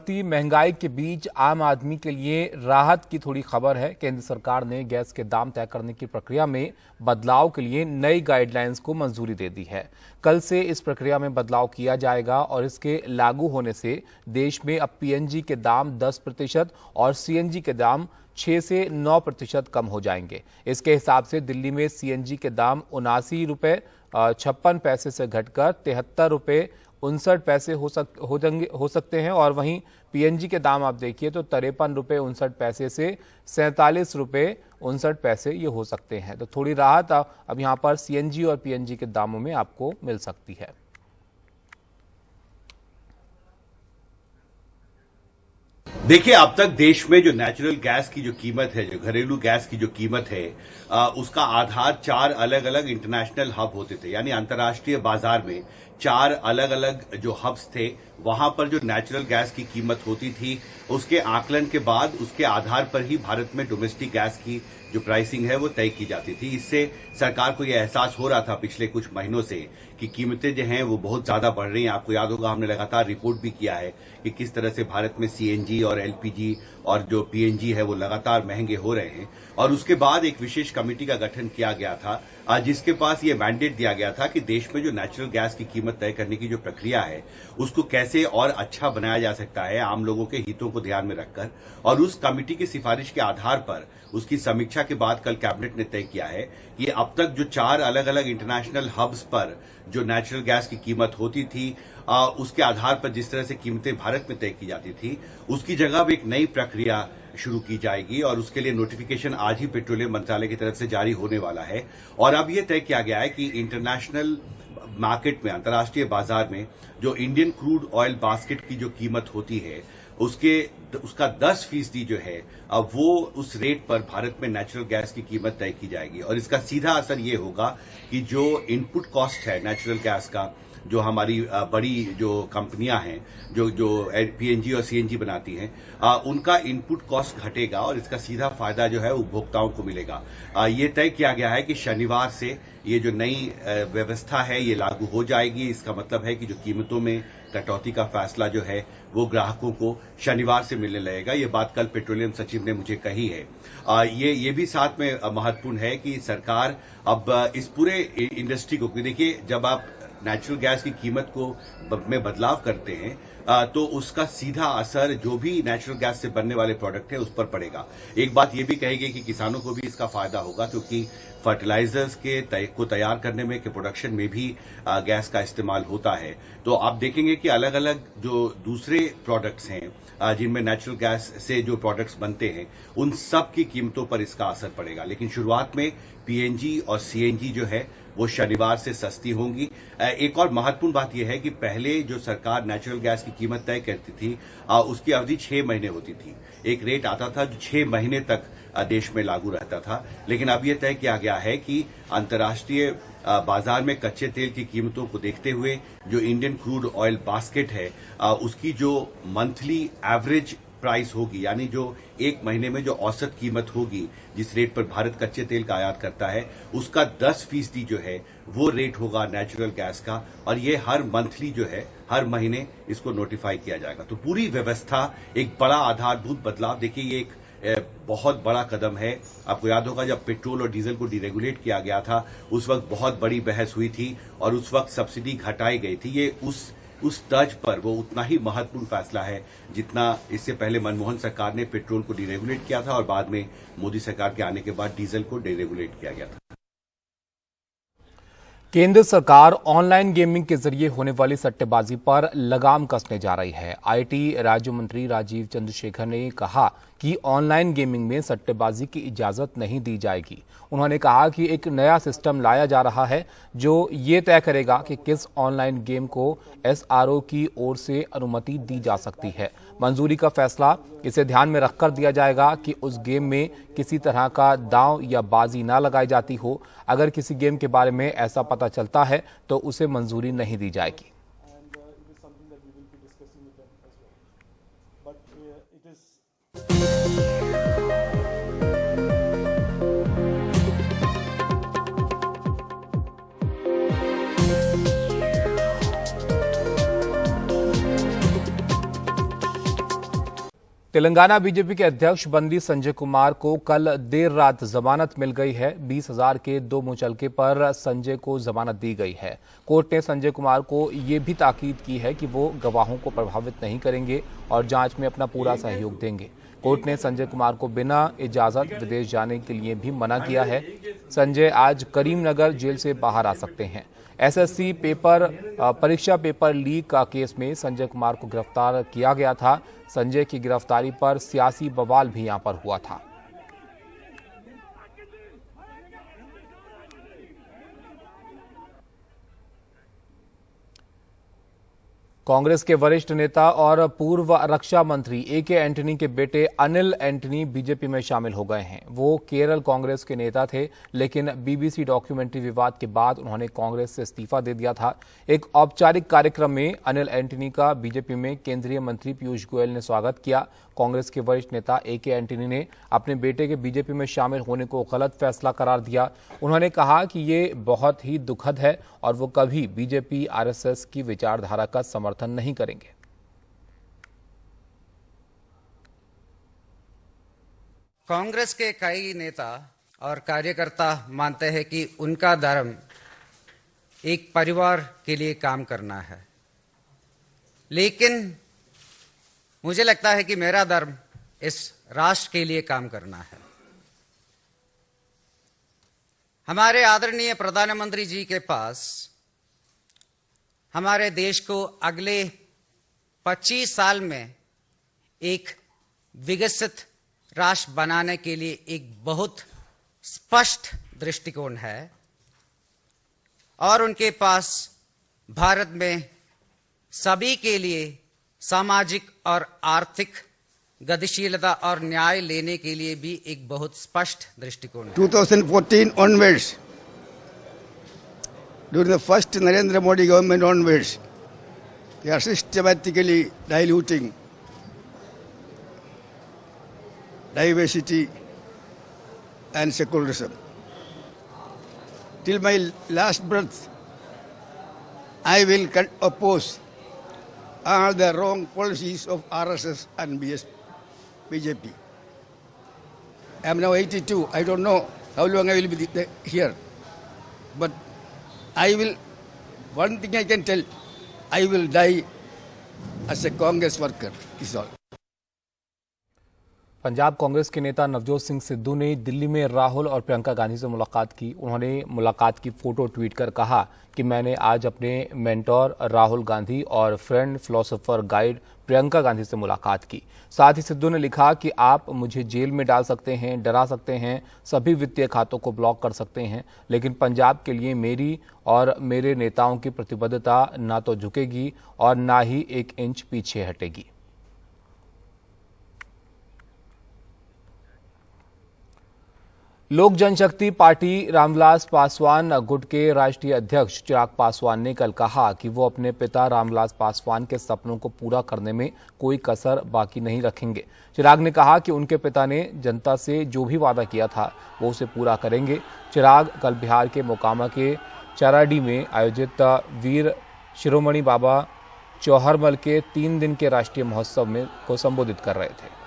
बढ़ती महंगाई के बीच आम आदमी के लिए राहत की थोड़ी खबर है। केंद्र सरकार ने गैस के दाम तय करने की प्रक्रिया में बदलाव के लिए नई गाइडलाइंस को मंजूरी दे दी है। कल से इस प्रक्रिया में बदलाव किया जाएगा और इसके लागू होने से देश में अब पीएनजी के दाम 10% और सीएनजी के दाम 6 से 9% कम हो जाएंगे। इसके हिसाब से दिल्ली में सीएनजी के दाम 79 रुपये 56 पैसे से घटकर 73 रुपये 59 पैसे हो सकते हैं और वहीं पीएनजी के दाम आप देखिए तो 53 रुपये 59 पैसे से 47 रुपये 59 पैसे ये हो सकते हैं। तो थोड़ी राहत अब यहाँ पर सीएनजी और पीएनजी के दामों में आपको मिल सकती है। देखिए, अब तक देश में जो नेचुरल गैस की जो कीमत है, जो घरेलू गैस की जो कीमत है, उसका आधार 4 अलग अलग इंटरनेशनल हब होते थे। यानी अंतर्राष्ट्रीय बाजार में 4 अलग अलग जो हब्स थे, वहां पर जो नेचुरल गैस की कीमत होती थी, उसके आकलन के बाद उसके आधार पर ही भारत में डोमेस्टिक गैस की जो प्राइसिंग है वो तय की जाती थी। इससे सरकार को यह एहसास हो रहा था पिछले कुछ महीनों से कि कीमतें जो हैं वो बहुत ज्यादा बढ़ रही हैं। आपको याद होगा, हमने लगातार रिपोर्ट भी किया है कि किस तरह से भारत में सीएनजी और एलपीजी और जो पीएनजी है वो लगातार महंगे हो रहे हैं। और उसके बाद एक विशेष कमेटी का गठन किया गया था, जिसके पास ये मैंडेट दिया गया था कि देश में जो नेचुरल गैस की कीमत तय करने की जो प्रक्रिया है उसको कैसे और अच्छा बनाया जा सकता है आम लोगों के हितों को ध्यान में रखकर। और उस कमेटी की सिफारिश के आधार पर उसकी समीक्षा के बाद कल कैबिनेट ने तय किया है कि अब तक जो 4 अलग अलग इंटरनेशनल हब्स पर जो नेचुरल गैस की कीमत होती थी, उसके आधार पर जिस तरह से कीमतें भारत में तय की जाती थी, उसकी जगह अब एक नई प्रक्रिया शुरू की जाएगी और उसके लिए नोटिफिकेशन आज ही पेट्रोलियम मंत्रालय की तरफ से जारी होने वाला है। और अब यह तय किया गया है कि इंटरनेशनल मार्केट में, अंतर्राष्ट्रीय बाजार में जो इंडियन क्रूड ऑयल बास्केट की जो कीमत होती है उसका 10% जो है अब वो उस रेट पर भारत में नेचुरल गैस की कीमत तय की जाएगी। और इसका सीधा असर ये होगा कि जो इनपुट कॉस्ट है नेचुरल गैस का, जो हमारी बड़ी जो कंपनियां हैं जो पीएनजी और सीएनजी बनाती हैं, उनका इनपुट कॉस्ट घटेगा और इसका सीधा फायदा जो है उपभोक्ताओं को मिलेगा। ये तय किया गया है कि शनिवार से ये जो नई व्यवस्था है ये लागू हो जाएगी। इसका मतलब है कि जो कीमतों में कटौती का फैसला जो है वो ग्राहकों को शनिवार से मिलने लगेगा। ये बात कल पेट्रोलियम सचिव ने मुझे कही है। ये भी साथ में महत्वपूर्ण है कि सरकार अब इस पूरे इंडस्ट्री को, देखिए जब आप नेचुरल गैस की कीमत में बदलाव करते हैं तो उसका सीधा असर जो भी नेचुरल गैस से बनने वाले प्रोडक्ट है उस पर पड़ेगा। एक बात ये भी कहेगी कि किसानों को भी इसका फायदा होगा, क्योंकि फर्टिलाइजर्स को तैयार करने में, के प्रोडक्शन में भी गैस का इस्तेमाल होता है। तो आप देखेंगे कि अलग अलग जो दूसरे प्रोडक्ट्स हैं जिनमें नेचुरल गैस से जो प्रोडक्ट्स बनते हैं, उन सब की कीमतों पर इसका असर पड़ेगा। लेकिन शुरुआत में पीएनजी और सीएनजी जो है वो शनिवार से सस्ती होंगी। एक और महत्वपूर्ण बात यह है कि पहले जो सरकार नेचुरल गैस की कीमत तय करती थी उसकी अवधि 6 महीने होती थी। एक रेट आता था जो 6 महीने तक देश में लागू रहता था। लेकिन अब यह तय किया गया है कि अंतर्राष्ट्रीय बाजार में कच्चे तेल की कीमतों को देखते हुए जो इंडियन क्रूड ऑयल बास्केट है उसकी जो मंथली एवरेज प्राइस होगी, यानी जो एक महीने में जो औसत कीमत होगी जिस रेट पर भारत कच्चे तेल का आयात करता है, उसका 10% जो है वो रेट होगा नेचुरल गैस का। और ये हर मंथली जो है, हर महीने इसको नोटिफाई किया जाएगा। तो पूरी व्यवस्था एक बड़ा आधारभूत बदलाव, देखिए ये एक बहुत बड़ा कदम है। आपको याद होगा जब पेट्रोल और डीजल को डीरेगुलेट किया गया था उस वक्त बहुत बड़ी बहस हुई थी और उस वक्त सब्सिडी घटाई गई थी। ये उस तर्ज पर वो उतना ही महत्वपूर्ण फैसला है जितना इससे पहले मनमोहन सरकार ने पेट्रोल को डीरेगुलेट किया था और बाद में मोदी सरकार के आने के बाद डीजल को डीरेगुलेट किया गया था। केंद्र सरकार ऑनलाइन गेमिंग के जरिए होने वाली सट्टेबाजी पर लगाम कसने जा रही है। आईटी राज्य मंत्री राजीव चंद्रशेखर ने कहा कि ऑनलाइन गेमिंग में सट्टेबाजी की इजाजत नहीं दी जाएगी। उन्होंने कहा कि एक नया सिस्टम लाया जा रहा है जो ये तय करेगा कि किस ऑनलाइन गेम को एसआरओ की ओर से अनुमति दी जा सकती है। मंजूरी का फैसला इसे ध्यान में रखकर दिया जाएगा कि उस गेम में किसी तरह का दांव या बाजी ना लगाई जाती हो। अगर किसी गेम के बारे में ऐसा पता चलता है तो उसे मंजूरी नहीं दी जाएगी। तेलंगाना बीजेपी के अध्यक्ष बंदी संजय कुमार को कल देर रात जमानत मिल गई है। 20,000 के 2 मुचलके पर संजय को जमानत दी गई है। कोर्ट ने संजय कुमार को ये भी ताकीद की है कि वो गवाहों को प्रभावित नहीं करेंगे और जांच में अपना पूरा सहयोग देंगे। कोर्ट ने संजय कुमार को बिना इजाजत विदेश जाने के लिए भी मना किया है। संजय आज करीमनगर जेल से बाहर आ सकते हैं। एसएससी परीक्षा पेपर लीक का केस में संजय कुमार को गिरफ्तार किया गया था। संजय की गिरफ्तारी पर सियासी बवाल भी यहां पर हुआ था। कांग्रेस के वरिष्ठ नेता और पूर्व रक्षा मंत्री ए.के. एंटनी के बेटे अनिल एंटनी बीजेपी में शामिल हो गए हैं। वो केरल कांग्रेस के नेता थे, लेकिन बीबीसी डॉक्यूमेंट्री विवाद के बाद उन्होंने कांग्रेस से इस्तीफा दे दिया था। एक औपचारिक कार्यक्रम में अनिल एंटनी का बीजेपी में केंद्रीय मंत्री पीयूष गोयल ने स्वागत किया। कांग्रेस के वरिष्ठ नेता ए.के. एंटनी ने अपने बेटे के बीजेपी में शामिल होने को गलत फैसला करार दिया। उन्होंने कहा कि ये बहुत ही दुखद है और वो कभी बीजेपी आरएसएस की विचारधारा का समर्थन नहीं करेंगे। कांग्रेस के कई नेता और कार्यकर्ता मानते हैं कि उनका धर्म एक परिवार के लिए काम करना है, लेकिन मुझे लगता है कि मेरा धर्म इस राष्ट्र के लिए काम करना है। हमारे आदरणीय प्रधानमंत्री जी के पास हमारे देश को अगले 25 साल में एक विकसित राष्ट्र बनाने के लिए एक बहुत स्पष्ट दृष्टिकोण है और उनके पास भारत में सभी के लिए सामाजिक और आर्थिक गतिशीलता और न्याय लेने के लिए भी एक बहुत स्पष्ट दृष्टिकोण है। 2014 onwards, during the first Narendra Modi government onwards, they are systematically diluting diversity and secularism. Till my last breath, I will oppose all the wrong policies of RSS and BJP. I am now 82. I don't know how long I will be here. But I will, one thing I can tell, I will die as a Congress worker, is all. Punjab Congress के नेता नवजोत सिंह सिद्धू ने दिल्ली में राहुल और प्रियंका गांधी से मुलाकात की। उन्होंने मुलाकात की फोटो ट्वीट कर कहा कि मैंने आज अपने मेंटोर राहुल गांधी और friend philosopher guide Priyanka Gandhi से मुलाकात की। साथ ही सिद्धू ने लिखा कि आप मुझे जेल में डाल सकते हैं, डरा सकते हैं, सभी वित्तीय खातों को ब्लॉक कर सकते हैं, लेकिन पंजाब के लिए मेरी और मेरे नेताओं की प्रतिबद्धता ना तो झुकेगी और ना ही 1 इंच पीछे हटेगी। लोक जनशक्ति पार्टी रामविलास पासवान गुट के राष्ट्रीय अध्यक्ष चिराग पासवान ने कल कहा कि वो अपने पिता रामविलास पासवान के सपनों को पूरा करने में कोई कसर बाकी नहीं रखेंगे। चिराग ने कहा कि उनके पिता ने जनता से जो भी वादा किया था वो उसे पूरा करेंगे। चिराग कल बिहार के मोकामा के चराडी में आयोजित वीर शिरोमणि बाबा चौहरमल के 3 दिन के राष्ट्रीय महोत्सव को संबोधित कर रहे थे।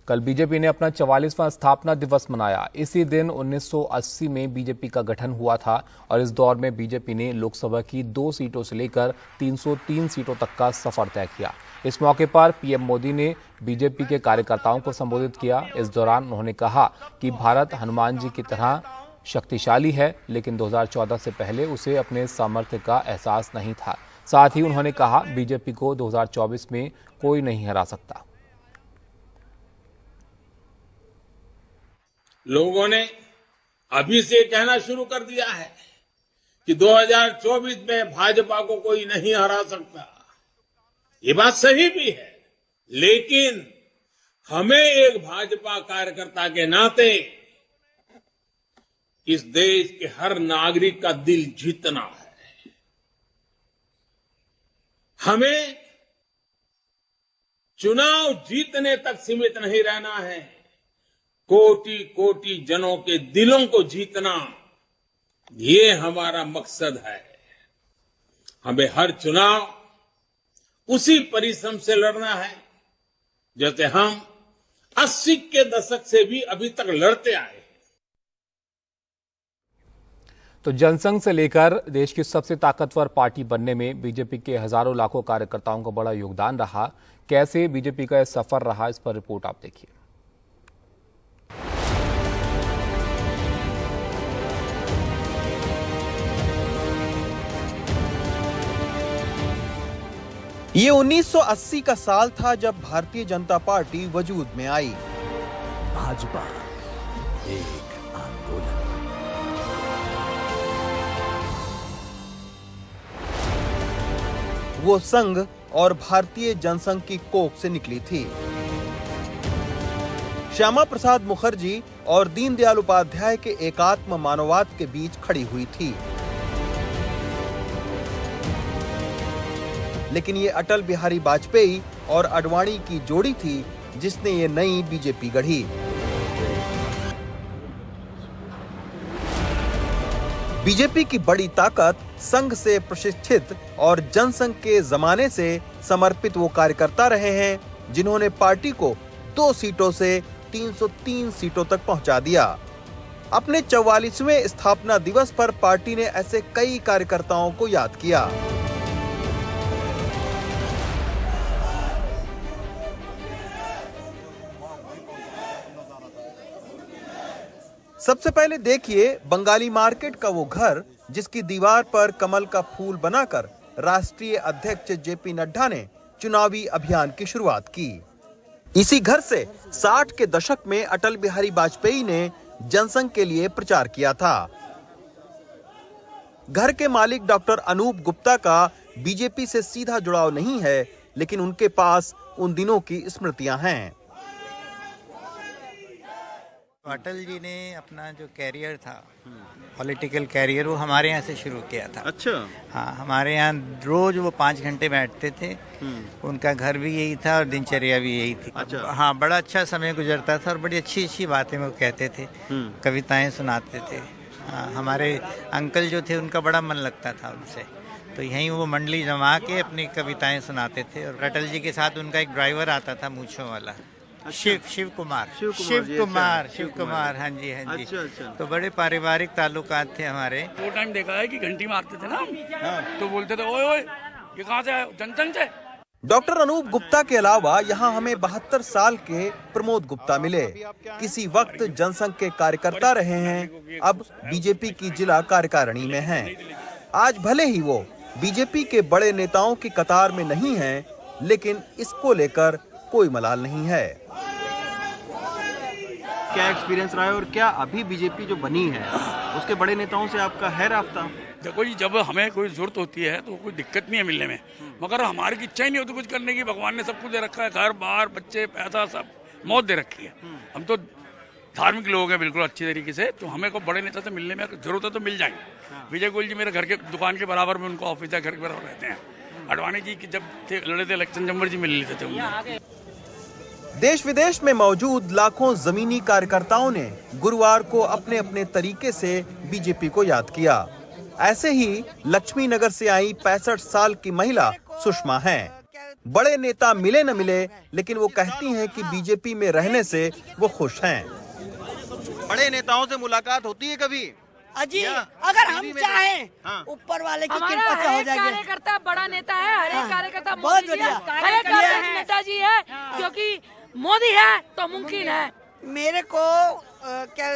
कल बीजेपी ने अपना 44वां स्थापना दिवस मनाया। इसी दिन 1980 में बीजेपी का गठन हुआ था और इस दौर में बीजेपी ने लोकसभा की 2 सीटों से लेकर 303 सीटों तक का सफर तय किया। इस मौके पर पीएम मोदी ने बीजेपी के कार्यकर्ताओं को संबोधित किया। इस दौरान उन्होंने कहा कि भारत हनुमान जी की तरह शक्तिशाली है, लेकिन 2014 से पहले उसे अपने सामर्थ्य का एहसास नहीं था। साथ ही उन्होंने कहा बीजेपी को 2024 में कोई नहीं हरा सकता। लोगों ने अभी से कहना शुरू कर दिया है कि 2024 में भाजपा को कोई नहीं हरा सकता। ये बात सही भी है, लेकिन हमें एक भाजपा कार्यकर्ता के नाते इस देश के हर नागरिक का दिल जीतना है। हमें चुनाव जीतने तक सीमित नहीं रहना है, कोटि कोटि जनों के दिलों को जीतना, ये हमारा मकसद है। हमें हर चुनाव उसी परिश्रम से लड़ना है जैसे हम 80 के दशक से भी अभी तक लड़ते आए। तो जनसंघ से लेकर देश की सबसे ताकतवर पार्टी बनने में बीजेपी के हजारों लाखों कार्यकर्ताओं का बड़ा योगदान रहा। कैसे बीजेपी का यह सफर रहा, इस पर रिपोर्ट आप देखिए। ये 1980 का साल था जब भारतीय जनता पार्टी वजूद में आई। भाजपा एक आंदोलन। वो संघ और भारतीय जनसंघ की कोख से निकली थी। श्यामा प्रसाद मुखर्जी और दीनदयाल उपाध्याय के एकात्म मानववाद के बीच खड़ी हुई थी। लेकिन ये अटल बिहारी वाजपेयी और आडवाणी की जोड़ी थी जिसने ये नई बीजेपी गढ़ी। बीजेपी की बड़ी ताकत संघ से प्रशिक्षित और जनसंघ के जमाने से समर्पित वो कार्यकर्ता रहे हैं जिन्होंने पार्टी को 2 सीटों से 303 सीटों तक पहुंचा दिया। अपने 44वें स्थापना दिवस पर पार्टी ने ऐसे कई कार्यकर्ताओं को याद किया। सबसे पहले देखिए बंगाली मार्केट का वो घर जिसकी दीवार पर कमल का फूल बनाकर राष्ट्रीय अध्यक्ष जेपी नड्डा ने चुनावी अभियान की शुरुआत की। इसी घर से 60 के दशक में अटल बिहारी वाजपेयी ने जनसंघ के लिए प्रचार किया था। घर के मालिक डॉक्टर अनूप गुप्ता का बीजेपी से सीधा जुड़ाव नहीं है, लेकिन उनके पास उन दिनों की स्मृतियां हैं। अटल जी ने अपना जो कैरियर था, पॉलिटिकल कैरियर, वो हमारे यहाँ से शुरू किया था। अच्छा। हाँ, हमारे यहाँ रोज वो 5 घंटे बैठते थे। उनका घर भी यही था और दिनचर्या भी यही थी। अच्छा। हाँ, बड़ा अच्छा समय गुजरता था और बड़ी अच्छी अच्छी बातें वो कहते थे, कविताएं सुनाते थे। हाँ, हमारे अंकल जो थे उनका बड़ा मन लगता था उनसे, तो यहीं वो मंडली जमा के अपनी कविताएं सुनाते थे। और अटल जी के साथ उनका एक ड्राइवर आता था मूंछों वाला, शिव कुमार। हाँ जी, हाँ जी। अच्छा। तो बड़े पारिवारिक ताल्लुकात थे हमारे। वो टाइम देखा है कि घंटी मारते थे ना, तो बोलते थे ओए ओए ये कहाँ से आए, जनसंघ से। डॉक्टर अनूप गुप्ता के अलावा यहाँ हमें 72 साल के प्रमोद गुप्ता मिले। किसी वक्त जनसंघ के कार्यकर्ता रहे हैं, अब बीजेपी की जिला कार्यकारिणी में हैं। आज भले ही वो बीजेपी के बड़े नेताओं की कतार में नहीं हैं, लेकिन इसको लेकर कोई मलाल नहीं है। क्या एक्सपीरियंस रहा है और क्या अभी बीजेपी जो बनी है उसके बड़े नेताओं से आपका है राब्ता? देखो जी, जब हमें कोई जरूरत होती है तो कोई दिक्कत नहीं है मिलने में, मगर हमारी इच्छा ही नहीं होती कुछ करने की। भगवान ने सब कुछ दे रखा है, घर बार बच्चे पैसा सब मौत दे रखी है। हम तो धार्मिक लोग हैं बिल्कुल अच्छी तरीके से, तो हमें को बड़े नेता से मिलने में जरूरत है तो मिल जाएंगे। विजय गोयल जी मेरे घर के दुकान के बराबर में उनका ऑफिस है, घर के बराबर रहते हैं। आडवाणी जी की जब लड़े थे इलेक्शन, जम्मर जी मिल लेते थे उन्हें। देश विदेश में मौजूद लाखों जमीनी कार्यकर्ताओं ने गुरुवार को अपने अपने तरीके से बीजेपी को याद किया। ऐसे ही लक्ष्मी नगर से आई 65 साल की महिला सुषमा हैं। बड़े नेता मिले न मिले, लेकिन वो कहती हैं कि बीजेपी में रहने से वो खुश हैं। बड़े नेताओं से मुलाकात होती है कभी? अजी अगर हम चाहें, ऊपर वाले की कृपा से हो जाएगी। कार्यकर्ता बड़ा नेता है, हर एक कार्यकर्ता बहुत बढ़िया नेताजी है, क्योंकि मोदी है तो मुमकिन है। मेरे को क्या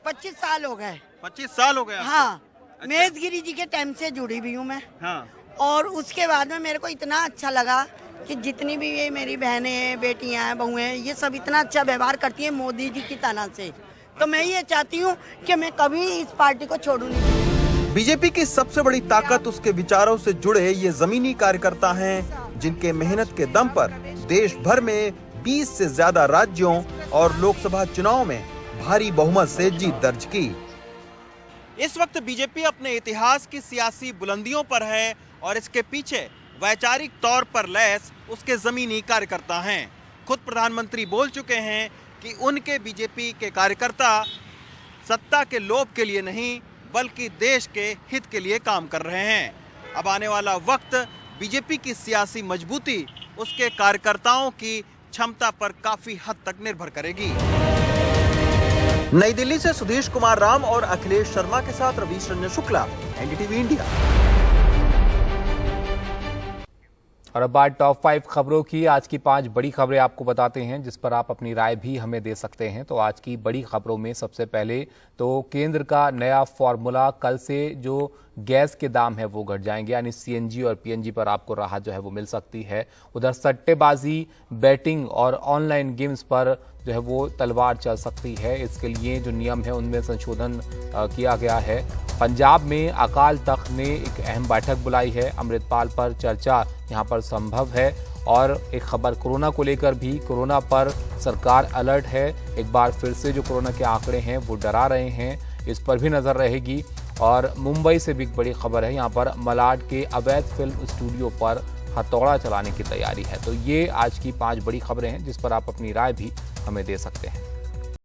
25 साल हो गए। 25 साल हो गए? हाँ। अच्छा। मेजगिरी जी के टाइम से जुड़ी हुई हूँ मैं। हाँ। और उसके बाद में मेरे को इतना अच्छा लगा कि जितनी भी ये मेरी बहनें हैं, बेटियां हैं, बहुएं हैं, ये सब इतना अच्छा व्यवहार करती हैं मोदी जी की तरह से। तो मैं ये चाहती हूँ कि मैं कभी इस पार्टी को छोड़ूं नहीं। बीजेपी की सबसे बड़ी ताकत उसके विचारों से जुड़े ये जमीनी कार्यकर्ता हैं, जिनके मेहनत के दम पर देश भर में 20 से ज्यादा राज्यों और लोकसभा चुनाव में भारी बहुमत से जीत दर्ज की। इस वक्त बीजेपी अपने इतिहास की सियासी बुलंदियों पर है और इसके पीछे वैचारिक तौर पर लैस उसके जमीनी कार्यकर्ता हैं। खुद प्रधानमंत्री बोल चुके हैं कि उनके बीजेपी के कार्यकर्ता सत्ता के लोभ के लिए नहीं, बल्कि देश के हित के लिए काम कर रहे हैं। अब आने वाला वक्त बीजेपी की सियासी मजबूती उसके कार्यकर्ताओं की क्षमता पर काफी हद तक निर्भर करेगी। नई दिल्ली से सुधीश कुमार राम और अखिलेश शर्मा के साथ रवीश रंजन शुक्ला, एनडीटीवी इंडिया। और अब बात टॉप 5 खबरों की। आज की 5 बड़ी खबरें आपको बताते हैं जिस पर आप अपनी राय भी हमें दे सकते हैं। तो आज की बड़ी खबरों में सबसे पहले तो केंद्र का नया फॉर्मूला, कल से जो गैस के दाम है वो घट जाएंगे, यानी सीएनजी और पीएनजी पर आपको राहत जो है वो मिल सकती है। उधर सट्टेबाजी, बैटिंग और ऑनलाइन गेम्स पर जो है वो तलवार चल सकती है। इसके लिए जो नियम है उनमें संशोधन किया गया है। पंजाब में अकाल तख्त ने एक अहम बैठक बुलाई है। अमृतपाल पर चर्चा यहां पर संभव है। और एक खबर कोरोना को लेकर भी, कोरोना पर सरकार अलर्ट है। एक बार फिर से जो कोरोना के आंकड़े हैं वो डरा रहे हैं, इस पर भी नजर रहेगी। और मुंबई से भी एक बड़ी खबर है, यहाँ पर मलाड के अवैध फिल्म स्टूडियो पर हथौड़ा चलाने की तैयारी है। तो ये आज की 5 बड़ी खबरें हैं जिस पर आप अपनी राय भी हमें दे सकते हैं।